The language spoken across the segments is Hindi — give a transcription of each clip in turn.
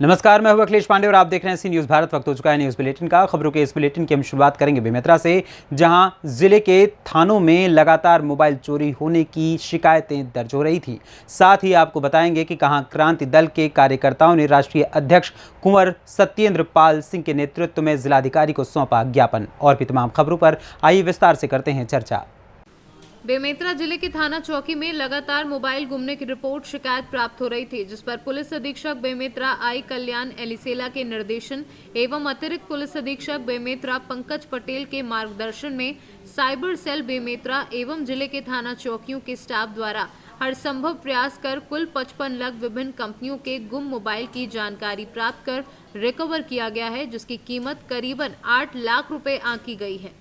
नमस्कार, मैं हूं अखिलेश पांडे और आप देख रहे हैं सी न्यूज़ भारत। वक्त हो चुका है न्यूज़ बुलेटिन का। खबरों के इस बुलेटिन की हम शुरुआत करेंगे बेमेतरा से, जहां जिले के थानों में लगातार मोबाइल चोरी होने की शिकायतें दर्ज हो रही थी। साथ ही आपको बताएंगे कि कहां क्रांति दल के कार्यकर्ताओं ने राष्ट्रीय अध्यक्ष कुंवर सत्येंद्र पाल सिंह के नेतृत्व में जिलाधिकारी को सौंपा ज्ञापन। और भी तमाम खबरों पर आइए विस्तार से करते हैं चर्चा। बेमेतरा जिले की थाना चौकी में लगातार मोबाइल गुमने की रिपोर्ट शिकायत प्राप्त हो रही थी, जिस पर पुलिस अधीक्षक बेमेतरा आई कल्याण एलिसेला के निर्देशन एवं अतिरिक्त पुलिस अधीक्षक बेमेतरा पंकज पटेल के मार्गदर्शन में साइबर सेल बेमेतरा एवं जिले के थाना चौकियों के स्टाफ द्वारा हर संभव प्रयास कर कुल 55 लाख विभिन्न कंपनियों के गुम मोबाइल की जानकारी प्राप्त कर रिकवर किया गया है, जिसकी कीमत करीबन 8 लाख रुपए आंकी गई है।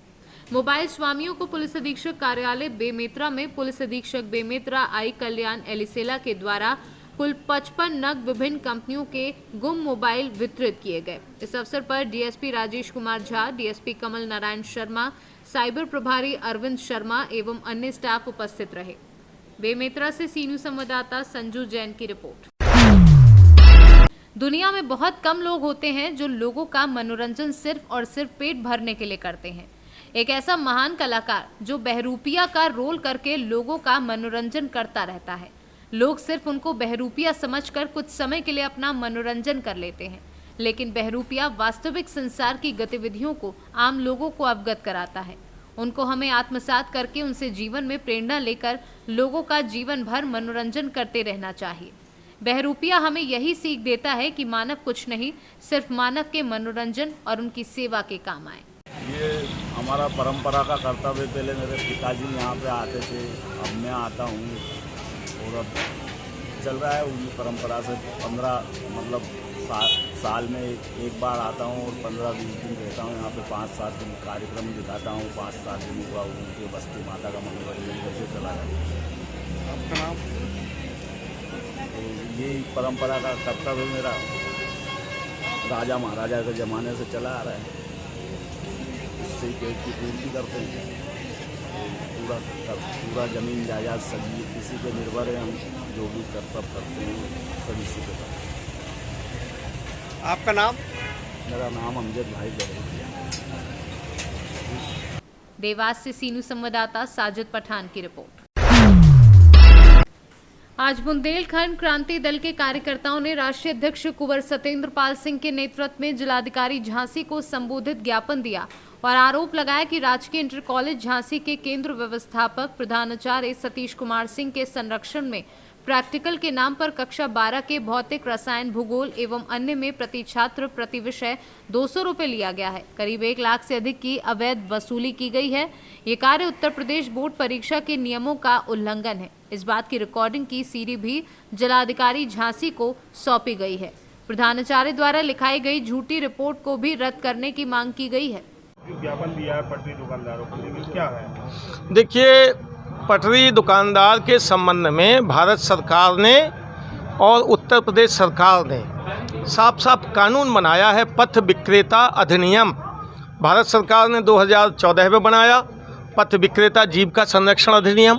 मोबाइल स्वामियों को पुलिस अधीक्षक कार्यालय बेमेतरा में पुलिस अधीक्षक बेमेतरा आई कल्याण एलिसेला के द्वारा कुल 55 नग विभिन्न कंपनियों के गुम मोबाइल वितरित किए गए। इस अवसर पर DSP Rajesh Kumar Jha, DSP Kamal Narayan Sharma, cyber प्रभारी अरविंद शर्मा एवं अन्य स्टाफ उपस्थित रहे। बेमेतरा से सी न्यूज़ संवाददाता संजू जैन की रिपोर्ट। दुनिया में बहुत कम लोग होते हैं जो लोगों का मनोरंजन सिर्फ और सिर्फ पेट भरने के लिए करते हैं। एक ऐसा महान कलाकार जो बहरूपिया का रोल करके लोगों का मनोरंजन करता रहता है। लोग सिर्फ उनको बहरूपिया समझकर कुछ समय के लिए अपना मनोरंजन कर लेते हैं, लेकिन बहरूपिया वास्तविक संसार की गतिविधियों को आम लोगों को अवगत कराता है। उनको हमें आत्मसात करके उनसे जीवन में प्रेरणा लेकर लोगों का जीवन भर मनोरंजन करते रहना चाहिए। बहरूपिया हमें यही सीख देता है कि मानव कुछ नहीं, सिर्फ मानव के मनोरंजन और उनकी सेवा के काम आए। ये हमारा परंपरा का कर्तव्य। पहले मेरे पिताजी यहाँ पे आते थे, अब मैं आता हूँ और अब चल रहा है उनकी परंपरा से। 15 साल में एक बार आता हूँ और 15-20 दिन रहता हूँ यहाँ पे। 5-7 दिन कार्यक्रम दिखाता हूँ। 5-7 दिन हुआ उनके बस्ती माता का मनोरंजन करके चला जाता हूँ। आपका नाम? तो यही परंपरा का कर्तव्य मेरा राजा महाराजा के ज़माने से चला आ रहा है। इससे पेट की पूर्ति करते हैं। पूरा ज़मीन जायदाद सभी इसी पे निर्भर है। हम जो भी कर्तव्य करते हैं सब इसी पे करते हैं। आपका नाम? मेरा नाम अमजद भाई है। देवास से सी न्यूज़ संवाददाता साजिद पठान की रिपोर्ट। आज बुंदेलखंड क्रांति दल के कार्यकर्ताओं ने राष्ट्रीय अध्यक्ष कुंवर सत्येंद्र पाल सिंह के नेतृत्व में जिलाधिकारी झांसी को संबोधित ज्ञापन दिया और आरोप लगाया कि राजकीय इंटर कॉलेज झांसी के केंद्र व्यवस्थापक प्रधानाचार्य सतीश कुमार सिंह के संरक्षण में प्रैक्टिकल के नाम पर कक्षा 12 के भौतिक, रसायन, भूगोल एवं अन्य में प्रति छात्र प्रति विषय 200 रुपये लिया गया है। करीब 1 लाख से अधिक की अवैध वसूली की गई है। ये कार्य उत्तर प्रदेश बोर्ड परीक्षा के नियमों का उल्लंघन है। इस बात की रिकॉर्डिंग की सीडी भी जिलाधिकारी झांसी को सौंपी गई है। प्रधानाचार्य द्वारा लिखाई गई झूठी रिपोर्ट को भी रद्द करने की मांग की गई है। ज्ञापन दिया है पटरी दुकानदारों को, लेकिन क्या है? देखिए, पटरी दुकानदार के संबंध में भारत सरकार ने और उत्तर प्रदेश सरकार ने साफ साफ कानून बनाया है। पथ विक्रेता अधिनियम भारत सरकार ने 2014 में बनाया। पथ विक्रेता जीविका संरक्षण अधिनियम,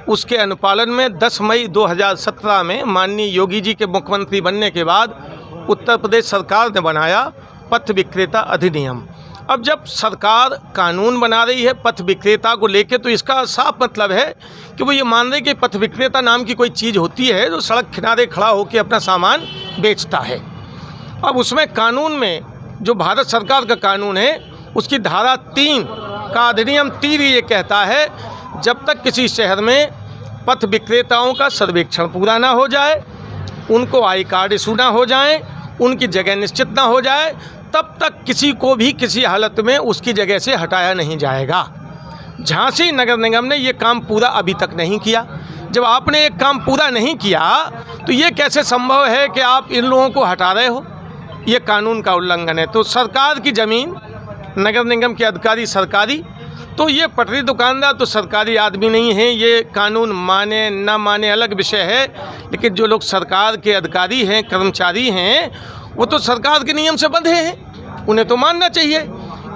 उसके अनुपालन में 10 मई 2017 में माननीय योगी जी के मुख्यमंत्री बनने के बाद उत्तर प्रदेश सरकार ने बनाया पथ विक्रेता अधिनियम। अब जब सरकार कानून बना रही है पथ विक्रेता को लेके, तो इसका साफ मतलब है कि वो ये मान रहे कि पथ विक्रेता नाम की कोई चीज़ होती है जो सड़क किनारे खड़ा होकर अपना सामान बेचता है। अब उसमें कानून में जो भारत सरकार का कानून है उसकी धारा 3 का अधिनियम 3 ये कहता है, जब तक किसी शहर में पथ विक्रेताओं का सर्वेक्षण पूरा ना हो जाए, उनको आई कार्ड इशू ना हो जाए, उनकी जगह निश्चित ना हो जाए, तब तक किसी को भी किसी हालत में उसकी जगह से हटाया नहीं जाएगा। झांसी नगर निगम ने ये काम पूरा अभी तक नहीं किया। जब आपने एक काम पूरा नहीं किया तो ये कैसे संभव है कि आप इन लोगों को हटा रहे हो? ये कानून का उल्लंघन है। तो सरकार की ज़मीन, नगर निगम के अधिकारी सरकारी, तो ये पटरी दुकानदार तो सरकारी आदमी नहीं है। ये कानून माने ना माने अलग विषय है, लेकिन जो लोग सरकार के अधिकारी हैं, कर्मचारी हैं, वो तो सरकार के नियम से बंधे हैं, उन्हें तो मानना चाहिए।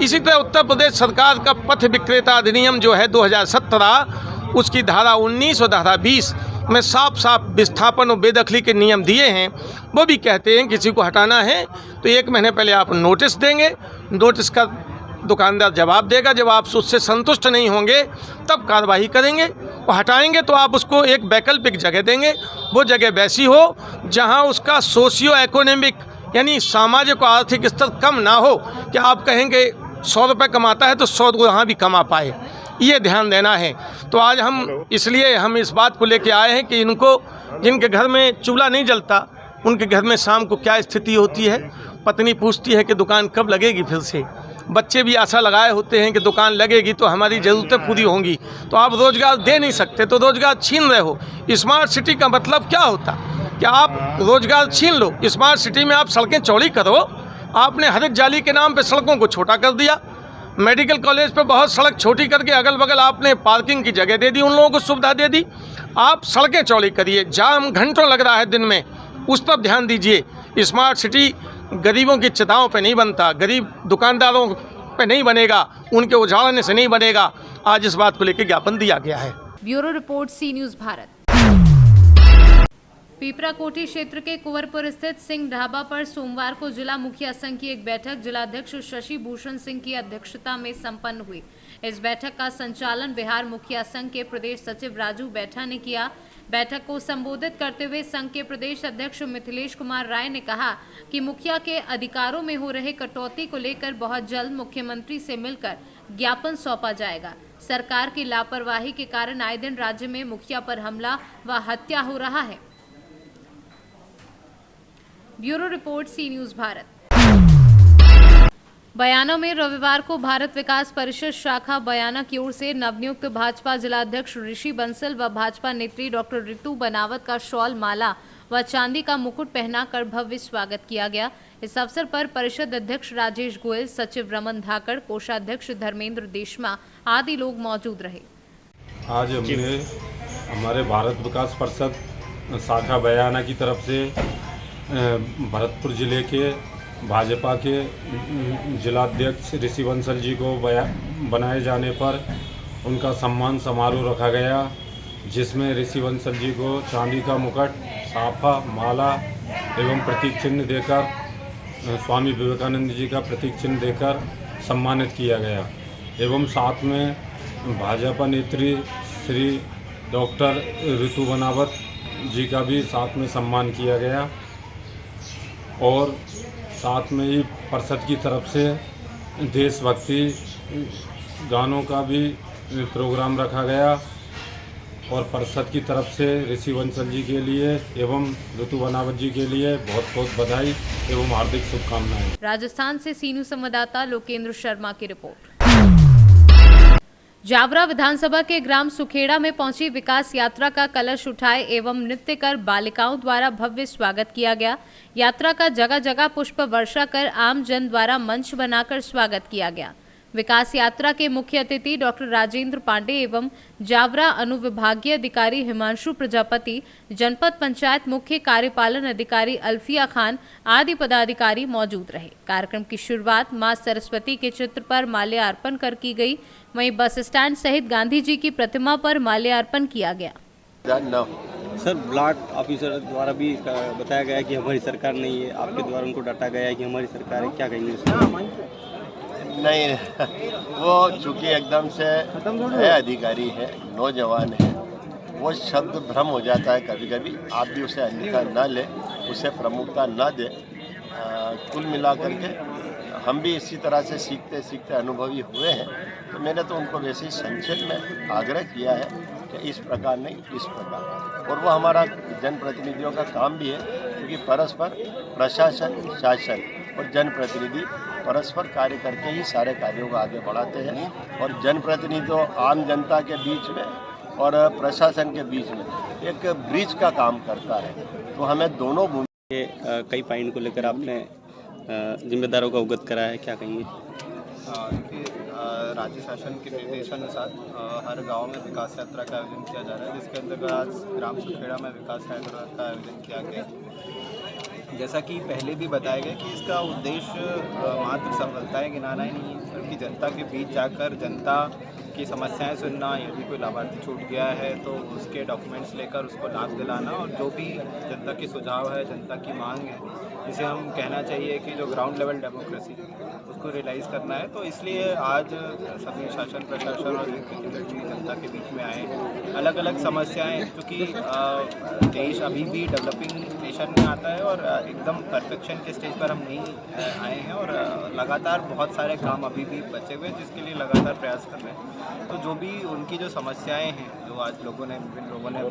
इसी तरह उत्तर प्रदेश सरकार का पथ विक्रेता अधिनियम जो है 2017, उसकी धारा 19 और धारा 20 में साफ साफ विस्थापन और बेदखली के नियम दिए हैं। वो भी कहते हैं किसी को हटाना है तो 1 महीने पहले आप नोटिस देंगे, नोटिस का दुकानदार जवाब देगा, जब आप उससे संतुष्ट नहीं होंगे तब कार्रवाई करेंगे और हटाएंगे तो आप उसको एक वैकल्पिक जगह देंगे। वो जगह वैसी हो जहां उसका सोशियो इकोनॉमिक यानी सामाजिक और आर्थिक स्तर कम ना हो कि आप कहेंगे 100 रुपये कमाता है तो 100 वहाँ भी कमा पाए, ये ध्यान देना है। तो आज हम इसलिए हम इस बात को लेके आए हैं कि इनको जिनके घर में चूल्हा नहीं जलता उनके घर में शाम को क्या स्थिति होती है। पत्नी पूछती है कि दुकान कब लगेगी फिर से, बच्चे भी आशा लगाए होते हैं कि दुकान लगेगी तो हमारी ज़रूरतें पूरी होंगी। तो आप रोज़गार दे नहीं सकते तो रोज़गार छीन रहे हो। स्मार्ट सिटी का मतलब क्या होता कि आप रोज़गार छीन लो। स्मार्ट सिटी में आप सड़कें चौड़ी करो, आपने हरित जाली के नाम पे सड़कों को छोटा कर दिया। मेडिकल कॉलेज पे बहुत सड़क छोटी करके अगल बगल आपने पार्किंग की जगह दे दी, उन लोगों को सुविधा दे दी। आप सड़कें चौड़ी करिए, जाम घंटों लग रहा है दिन में, उस पर ध्यान दीजिए। स्मार्ट सिटी गरीबों की चिताओं पे नहीं बनता, गरीब दुकानदारों पे नहीं बनेगा, उनके उजाड़ने से नहीं बनेगा। आज इस बात को लेकर ज्ञापन दिया गया है। ब्यूरो रिपोर्ट, सी न्यूज़ भारत। पीपराकोठी क्षेत्र के कुंवरपुर स्थित सिंह ढाबा पर सोमवार को जिला मुखिया संघ की एक बैठक जिलाध्यक्ष शशि भूषण सिंह की अध्यक्षता में संपन्न हुई। इस बैठक का संचालन बिहार मुखिया संघ के प्रदेश सचिव राजू बैठा ने किया। बैठक को संबोधित करते हुए संघ के प्रदेश अध्यक्ष मिथिलेश कुमार राय ने कहा कि मुखिया के अधिकारों में हो रहे कटौती को लेकर बहुत जल्द मुख्यमंत्री से मिलकर ज्ञापन सौंपा जाएगा। सरकार की लापरवाही के कारण आए दिन राज्य में मुखिया पर हमला व हत्या हो रहा है। ब्यूरो रिपोर्ट, सी न्यूज़ भारत। बयाना में रविवार को भारत विकास परिषद शाखा बयाना की ओर से नवनियुक्त भाजपा जिलाध्यक्ष ऋषि बंसल व भाजपा नेत्री डॉक्टर रितु बनावत का शॉल, माला व चांदी का मुकुट पहनाकर भव्य स्वागत किया गया। इस अवसर पर परिषद अध्यक्ष राजेश गोयल, सचिव रमन धाकड़, कोषाध्यक्ष धर्मेंद्र देशमा आदि लोग मौजूद रहे। आज हमने हमारे भारत विकास परिषद शाखा बयाना की तरफ से भरतपुर जिले के भाजपा के जिलाध्यक्ष ऋषि बंसल जी को बनाए जाने पर उनका सम्मान समारोह रखा गया, जिसमें ऋषि बंसल जी को चांदी का मुकुट, साफा, माला एवं प्रतीक चिन्ह देकर, स्वामी विवेकानंद जी का प्रतीक चिन्ह देकर सम्मानित किया गया। एवं साथ में भाजपा नेत्री श्री डॉक्टर रितु बनावत जी का भी साथ में सम्मान किया गया और साथ में ही परिषद की तरफ से देशभक्ति गानों का भी प्रोग्राम रखा गया और परिषद की तरफ से ऋषि बंसल जी के लिए एवं ऋतु बनावत जी के लिए बहुत बहुत बधाई एवं हार्दिक शुभकामनाएं। राजस्थान से सीनू संवाददाता लोकेंद्र शर्मा की रिपोर्ट। जावरा विधानसभा के ग्राम सुखेड़ा में पहुंची विकास यात्रा का कलश उठाए एवं नृत्य कर बालिकाओं द्वारा भव्य स्वागत किया गया। यात्रा का जगह जगह पुष्प वर्षा कर आम जन द्वारा मंच बनाकर स्वागत किया गया। विकास यात्रा के मुख्य अतिथि डॉक्टर राजेंद्र पांडे एवं जावरा अनुविभागीय अधिकारी हिमांशु प्रजापति, जनपद पंचायत मुख्य कार्यपालन अधिकारी अल्फिया खान आदि पदाधिकारी मौजूद रहे। कार्यक्रम की शुरुआत मां सरस्वती के चित्र पर माल्यार्पण कर की गई। वहीं बस स्टैंड सहित गांधी जी की प्रतिमा पर माल्यार्पण किया गया। सर, ब्लॉक ऑफिसर द्वारा भी बताया गया कि हमारी सरकार नहीं है, आपके द्वारा उनको डांटा गया है कि हमारी सरकार है, क्या कहेंगे उसमें? नहीं, वो चूँकि एकदम से नए अधिकारी है, नौजवान है, वो शब्द भ्रम हो जाता है कभी कभी। आप भी उसे अन्यथा न ले, उसे प्रमुखता न दे। कुल मिलाकर के हम भी इसी तरह से सीखते सीखते अनुभवी हुए हैं, तो मैंने तो उनको वैसे ही संक्षेप में आग्रह किया है कि इस प्रकार नहीं, इस प्रकार। और वो हमारा जनप्रतिनिधियों का काम भी है, क्योंकि परस्पर प्रशासन, शासन और जनप्रतिनिधि परस्पर कार्य करके ही सारे कार्यों को आगे बढ़ाते हैं। और जनप्रतिनिधि तो आम जनता के बीच में और प्रशासन के बीच में एक ब्रिज का काम करता है, तो हमें दोनों कई पॉइंट को लेकर आपने जिम्मेदारों को अवगत कराया है, क्या कहेंगे? राज्य शासन के निर्देशानुसार हर गांव में विकास यात्रा का आयोजन किया जा रहा है, जिसके अंतर्गत आज ग्राम सुखेड़ा में विकास यात्रा का आयोजन किया गया। जैसा कि पहले भी बताया गया कि इसका उद्देश्य मात्र सफलताएं गिनाना ही नहीं है, बल्कि जनता के बीच जाकर जनता उनकी समस्याएं सुनना, यदि कोई लाभार्थी छूट गया है तो उसके डॉक्यूमेंट्स लेकर उसको लाभ दिलाना, और जो भी जनता की सुझाव है, जनता की मांग है, जिसे हम कहना चाहिए कि जो ग्राउंड लेवल डेमोक्रेसी, उसको रियलाइज़ करना है। तो इसलिए आज सभी शासन प्रशासन और जनता के बीच में आए हैं। अलग अलग समस्याएं, क्योंकि देश अभी भी डेवलपिंग नेशन में आता है और एकदम परफेक्शन के स्टेज पर हम नहीं आए हैं, और लगातार बहुत सारे काम अभी भी बचे हुए हैं जिसके लिए लगातार प्रयास कर रहे हैं। तो जो भी उनकी जो समस्याएं हैं, जो आज विभिन्न लोगों ने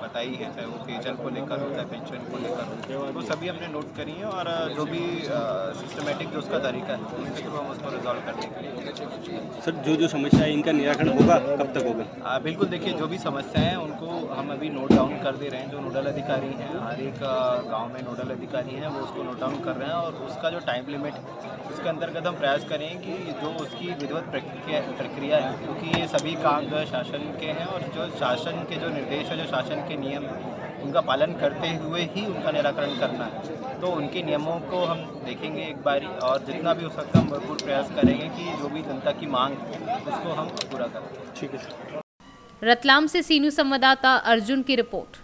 बताई हैं, चाहे वो पेयजल को लेकर हो, चाहे पेंशन को लेकर हो, तो सभी हमने नोट करी हैं, और जो भी सिस्टमेटिक जो उसका तरीका है उसके थ्रू हम उसको रिजॉल्व करने के लिए। सर, जो समस्या है इनका निराकरण होगा, कब तक होगा? बिल्कुल, देखिए जो भी समस्याएं हैं उनको हम अभी नोट डाउन कर दे रहे हैं। जो नोडल अधिकारी हैं, हर एक गांव में नोडल अधिकारी हैं, वो उसको नोट डाउन कर रहे हैं, और उसका जो टाइम लिमिट है उसके अंतर्गत हम प्रयास करें कि जो उसकी विधिवत प्रक्रिया है, क्योंकि ये सभी काम जो है शासन के हैं, और जो शासन के जो निर्देश है, जो शासन के नियम हैं, उनका पालन करते हुए ही उनका निराकरण करना है। तो उनके नियमों को हम देखेंगे एक बारी, और जितना भी हो सकता है हम भरपूर प्रयास करेंगे कि जो भी जनता की मांग है उसको हम पूरा करें। ठीक है। रतलाम से सीनू संवाददाता अर्जुन की रिपोर्ट।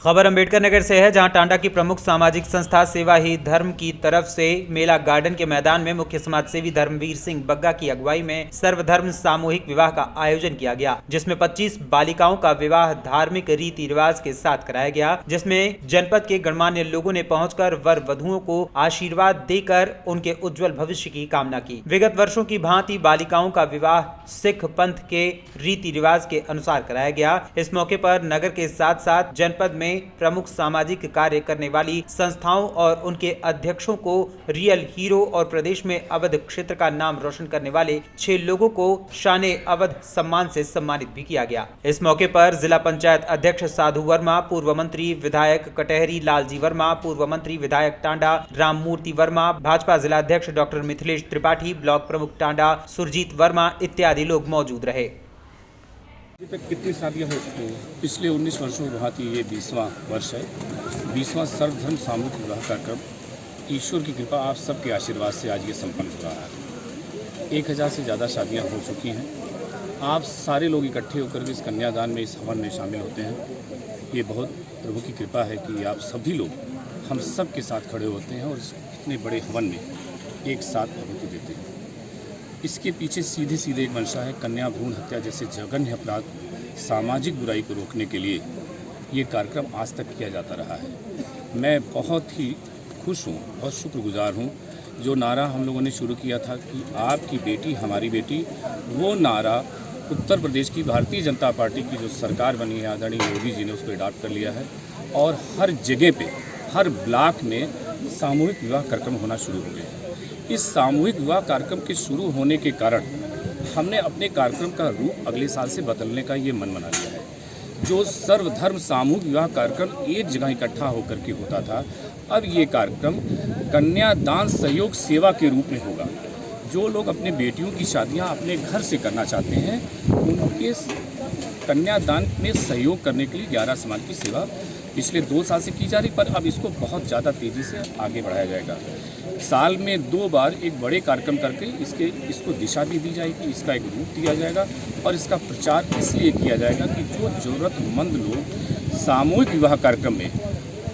खबर अंबेडकर नगर से है, जहां टांडा की प्रमुख सामाजिक संस्था सेवा ही धर्म की तरफ से मेला गार्डन के मैदान में मुख्य समाज सेवी धर्मवीर सिंह बग्गा की अगुवाई में सर्वधर्म सामूहिक विवाह का आयोजन किया गया, जिसमें 25 बालिकाओं का विवाह धार्मिक रीति रिवाज के साथ कराया गया, जिसमें जनपद के गणमान्य लोगों ने पहुंचकर वर वधुओं को आशीर्वाद देकर उनके उज्जवल भविष्य की कामना की। विगत वर्षों की भांति बालिकाओं का विवाह सिख पंथ के रीति रिवाज के अनुसार कराया गया। इस मौके पर नगर के साथ साथ जनपद में प्रमुख सामाजिक कार्य करने वाली संस्थाओं और उनके अध्यक्षों को रियल हीरो और प्रदेश में अवध क्षेत्र का नाम रोशन करने वाले 6 लोगों को शाने अवध सम्मान से सम्मानित भी किया गया। इस मौके पर जिला पंचायत अध्यक्ष साधु वर्मा, पूर्व मंत्री विधायक कटहरी लालजी वर्मा, पूर्व मंत्री विधायक टांडा राममूर्ति वर्मा, भाजपा जिला अध्यक्ष डॉक्टर मिथिलेश त्रिपाठी, ब्लॉक प्रमुख टांडा सुरजीत वर्मा इत्यादि लोग मौजूद रहे। अभी तक कितनी शादियाँ हो चुकी हैं? पिछले 19 वर्षों के बाद ये 20वां वर्ष है। 20वां सर्वधर्म सामूहिक विवाह कार्यक्रम, ईश्वर की कृपा आप सबके आशीर्वाद से आज ये संपन्न हो रहा है। 1000 से ज़्यादा शादियाँ हो चुकी हैं। आप सारे लोग इकट्ठे होकर के इस कन्यादान में, इस हवन में शामिल होते हैं। ये बहुत प्रभु की कृपा है कि आप सभी लोग हम सब के साथ खड़े होते हैं और इतने बड़े हवन में एक साथ आहुति देते हैं। इसके पीछे सीधे सीधे एक मंशा है, कन्या भ्रूण हत्या जैसे जघन्य अपराध, सामाजिक बुराई को रोकने के लिए ये कार्यक्रम आज तक किया जाता रहा है। मैं बहुत ही खुश हूँ, बहुत शुक्रगुजार हूँ। जो नारा हम लोगों ने शुरू किया था कि आपकी बेटी हमारी बेटी, वो नारा उत्तर प्रदेश की भारतीय जनता पार्टी की जो सरकार बनी है, आदरणीय मोदी जी ने उसको अडॉप्ट कर लिया है, और हर जगह पे, हर ब्लॉक में सामूहिक विवाह कार्यक्रम होना शुरू हो गए। इस सामूहिक विवाह कार्यक्रम के शुरू होने के कारण हमने अपने कार्यक्रम का रूप अगले साल से बदलने का ये मन बना लिया है। जो सर्वधर्म सामूहिक विवाह कार्यक्रम एक जगह इकट्ठा होकर के होता था, अब ये कार्यक्रम कन्यादान सहयोग सेवा के रूप में होगा। जो लोग अपने बेटियों की शादियां अपने घर से करना चाहते हैं, उनके कन्यादान में सहयोग करने के लिए 11 समाज की सेवा पिछले 2 साल से की जा रही, पर अब इसको बहुत ज़्यादा तेज़ी से आगे बढ़ाया जाएगा। साल में 2 बार एक बड़े कार्यक्रम करके इसको दिशा भी दी जाएगी, इसका एक रूप दिया जाएगा, और इसका प्रचार इसलिए किया जाएगा कि जो ज़रूरतमंद लोग सामूहिक विवाह कार्यक्रम में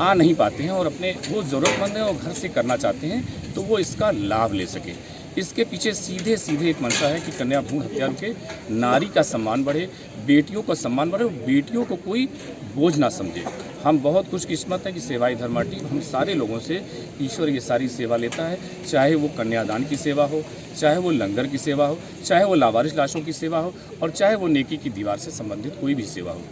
आ नहीं पाते हैं और अपने वो ज़रूरतमंद हैं और घर से करना चाहते हैं, तो वो इसका लाभ ले सके। इसके पीछे सीधे सीधे एक मंशा है कि कन्या भ्रूण हत्या के नारी का सम्मान बढ़े, बेटियों का सम्मान बढ़े, बेटियों को कोई बोझ ना समझे। हम बहुत खुशकिस्मत हैं कि सेवाई धर्माटी हम सारे लोगों से ईश्वर ये सारी सेवा लेता है, चाहे वो कन्यादान की सेवा हो, चाहे वो लंगर की सेवा हो, चाहे वो लावारिस लाशों की सेवा हो, और चाहे वो नेकी की दीवार से संबंधित कोई भी सेवा हो।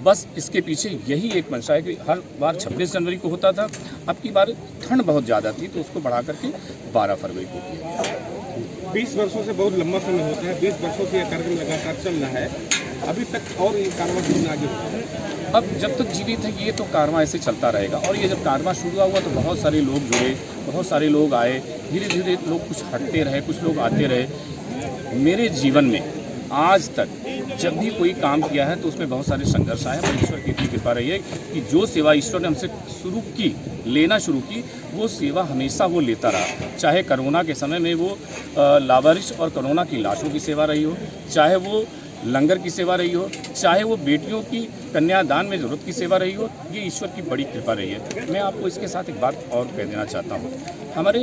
बस इसके पीछे यही एक मंशा है कि हर बार 26 जनवरी को होता था, अब की बार ठंड बहुत ज़्यादा थी तो उसको बढ़ा करके 12 फरवरी को किया। 20 वर्षों से बहुत लंबा समय होता है, 20 वर्षों से यह कार्यक्रम लगातार चल रहा है, अभी तक और ये कारवां कितना आगे होता है? अब जब तक जीवित है ये तो कारवां ऐसे चलता रहेगा, और ये जब कारवां शुरू हुआ तो बहुत सारे लोग जुड़े, बहुत सारे लोग आए, धीरे धीरे लोग कुछ हटते रहे, कुछ लोग आते रहे। मेरे जीवन में आज तक जब भी कोई काम किया है तो उसमें बहुत सारे संघर्ष आए, पर ईश्वर की इतनी कृपा रही है कि जो सेवा ईश्वर ने हमसे लेना शुरू की, वो सेवा हमेशा वो लेता रहा। चाहे कोरोना के समय में वो लावारिश और कोरोना की लाशों की सेवा रही हो, चाहे वो लंगर की सेवा रही हो, चाहे वो बेटियों की कन्यादान में ज़रूरत की सेवा रही हो, ये ईश्वर की बड़ी कृपा रही है। मैं आपको इसके साथ एक बात और कह देना चाहता हूँ। हमारे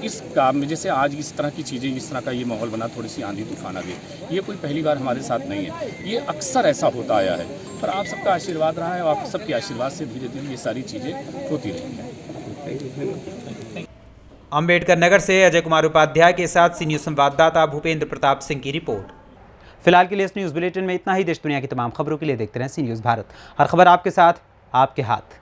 इस काम में जैसे आज इस तरह की चीज़ें, इस तरह का ये माहौल बना, थोड़ी सी आंधी तूफान आ गई, ये कोई पहली बार हमारे साथ नहीं है, ये अक्सर ऐसा होता आया है। पर आप सबका आशीर्वाद रहा है और आप सबके आशीर्वाद से धीरे धीरे ये सारी चीज़ें होती रहेंगी। अंबेडकर नगर से अजय कुमार उपाध्याय के साथ सी न्यूज़ संवाददाता भूपेंद्र प्रताप सिंह की रिपोर्ट। फिलहाल के लिए इस न्यूज़ बुलेटिन में इतना ही। देश दुनिया की तमाम खबरों के लिए देखते रहें सी न्यूज़ भारत। हर खबर आपके साथ, आपके हाथ।